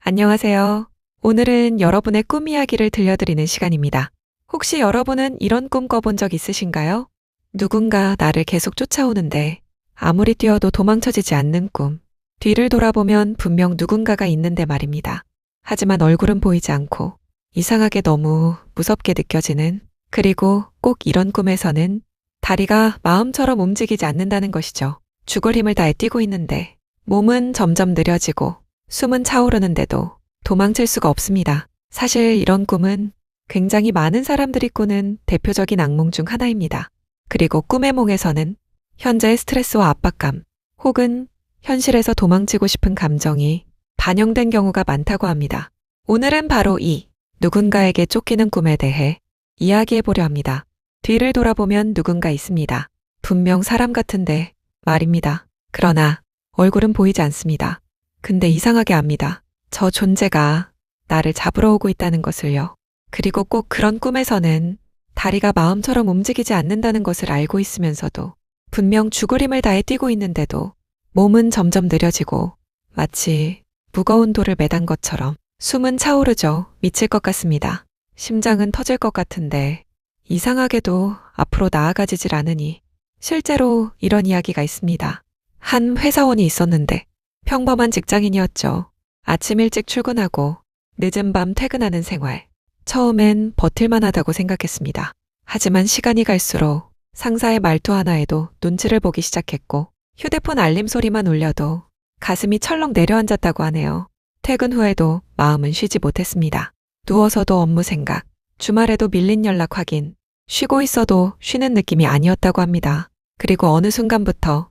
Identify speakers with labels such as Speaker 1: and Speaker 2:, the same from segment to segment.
Speaker 1: 안녕하세요. 오늘은 여러분의 꿈 이야기를 들려드리는 시간입니다. 혹시 여러분은 이런 꿈 꿔본 적 있으신가요? 누군가 나를 계속 쫓아오는데 아무리 뛰어도 도망쳐지지 않는 꿈. 뒤를 돌아보면 분명 누군가가 있는데 말입니다. 하지만 얼굴은 보이지 않고 이상하게 너무 무섭게 느껴지는, 그리고 꼭 이런 꿈에서는 다리가 마음처럼 움직이지 않는다는 것이죠. 죽을 힘을 다해 뛰고 있는데 몸은 점점 느려지고 숨은 차오르는데도 도망칠 수가 없습니다. 사실 이런 꿈은 굉장히 많은 사람들이 꾸는 대표적인 악몽 중 하나입니다. 그리고 꿈의 몽에서는 현재의 스트레스와 압박감, 혹은 현실에서 도망치고 싶은 감정이 반영된 경우가 많다고 합니다. 오늘은 바로 이 누군가에게 쫓기는 꿈에 대해 이야기해 보려 합니다. 뒤를 돌아보면 누군가 있습니다. 분명 사람 같은데 말입니다. 그러나 얼굴은 보이지 않습니다. 근데 이상하게 압니다. 저 존재가 나를 잡으러 오고 있다는 것을요. 그리고 꼭 그런 꿈에서는 다리가 마음처럼 움직이지 않는다는 것을 알고 있으면서도 분명 죽을 힘을 다해 뛰고 있는데도 몸은 점점 느려지고 마치 무거운 돌을 매단 것처럼 숨은 차오르죠. 미칠 것 같습니다. 심장은 터질 것 같은데 이상하게도 앞으로 나아가지질 않으니, 실제로 이런 이야기가 있습니다. 한 회사원이 있었는데 평범한 직장인이었죠. 아침 일찍 출근하고 늦은 밤 퇴근하는 생활. 처음엔 버틸만 하다고 생각했습니다. 하지만 시간이 갈수록 상사의 말투 하나에도 눈치를 보기 시작했고, 휴대폰 알림 소리만 울려도 가슴이 철렁 내려앉았다고 하네요. 퇴근 후에도 마음은 쉬지 못했습니다. 누워서도 업무 생각, 주말에도 밀린 연락 확인, 쉬고 있어도 쉬는 느낌이 아니었다고 합니다. 그리고 어느 순간부터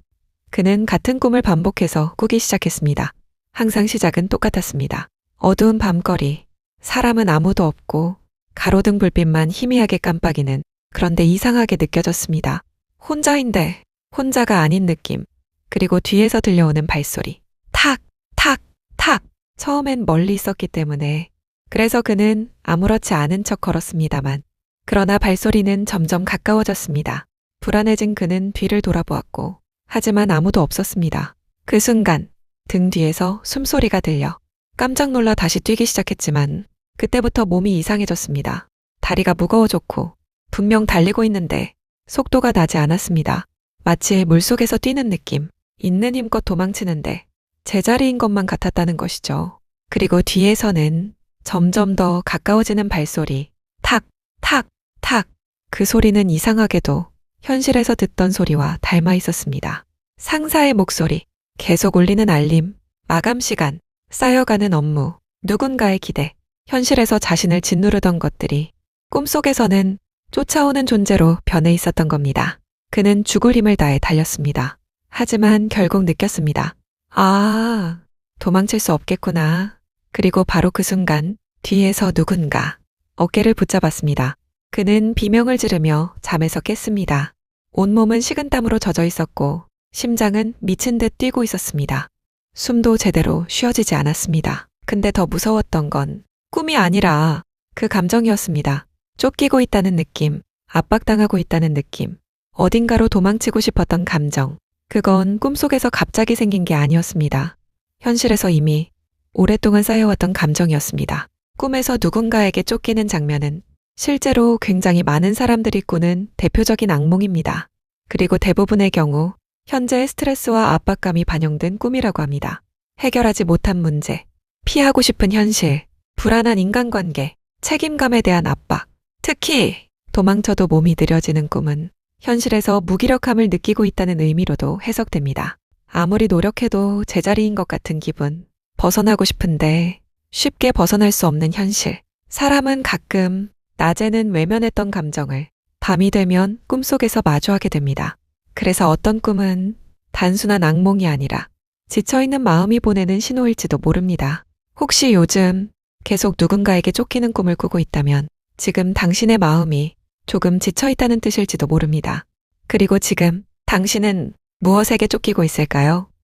Speaker 1: 그는 같은 꿈을 반복해서 꾸기 시작했습니다. 항상 시작은 똑같았습니다. 어두운 밤거리, 사람은 아무도 없고 가로등 불빛만 희미하게 깜빡이는, 그런데 이상하게 느껴졌습니다. 혼자인데 혼자가 아닌 느낌. 그리고 뒤에서 들려오는 발소리. 탁, 탁, 탁. 처음엔 멀리 있었기 때문에 그래서 그는 아무렇지 않은 척 걸었습니다만, 그러나 발소리는 점점 가까워졌습니다. 불안해진 그는 뒤를 돌아보았고, 하지만 아무도 없었습니다. 그 순간 등 뒤에서 숨소리가 들려 깜짝 놀라 다시 뛰기 시작했지만 그때부터 몸이 이상해졌습니다. 다리가 무거워졌고 분명 달리고 있는데 속도가 나지 않았습니다. 마치 물속에서 뛰는 느낌, 있는 힘껏 도망치는데 제자리인 것만 같았다는 것이죠. 그리고 뒤에서는 점점 더 가까워지는 발소리, 탁, 탁, 탁. 그 소리는 이상하게도 현실에서 듣던 소리와 닮아 있었습니다. 상사의 목소리, 계속 울리는 알림, 마감 시간, 쌓여가는 업무, 누군가의 기대, 현실에서 자신을 짓누르던 것들이 꿈속에서는 쫓아오는 존재로 변해 있었던 겁니다. 그는 죽을 힘을 다해 달렸습니다. 하지만 결국 느꼈습니다. 아, 도망칠 수 없겠구나. 그리고 바로 그 순간 뒤에서 누군가 어깨를 붙잡았습니다. 그는 비명을 지르며 잠에서 깼습니다. 온몸은 식은땀으로 젖어 있었고 심장은 미친 듯 뛰고 있었습니다. 숨도 제대로 쉬어지지 않았습니다. 근데 더 무서웠던 건 꿈이 아니라 그 감정이었습니다. 쫓기고 있다는 느낌, 압박당하고 있다는 느낌, 어딘가로 도망치고 싶었던 감정. 그건 꿈속에서 갑자기 생긴 게 아니었습니다. 현실에서 이미 오랫동안 쌓여왔던 감정이었습니다. 꿈에서 누군가에게 쫓기는 장면은 실제로 굉장히 많은 사람들이 꾸는 대표적인 악몽입니다. 그리고 대부분의 경우 현재의 스트레스와 압박감이 반영된 꿈이라고 합니다. 해결하지 못한 문제, 피하고 싶은 현실, 불안한 인간관계, 책임감에 대한 압박, 특히 도망쳐도 몸이 느려지는 꿈은 현실에서 무기력함을 느끼고 있다는 의미로도 해석됩니다. 아무리 노력해도 제자리인 것 같은 기분, 벗어나고 싶은데 쉽게 벗어날 수 없는 현실. 사람은 가끔 낮에는 외면했던 감정을 밤이 되면 꿈속에서 마주하게 됩니다. 그래서 어떤 꿈은 단순한 악몽이 아니라 지쳐있는 마음이 보내는 신호일지도 모릅니다. 혹시 요즘 계속 누군가에게 쫓기는 꿈을 꾸고 있다면 지금 당신의 마음이 조금 지쳐있다는 뜻일지도 모릅니다. 그리고 지금 당신은 무엇에게 쫓기고 있을까요?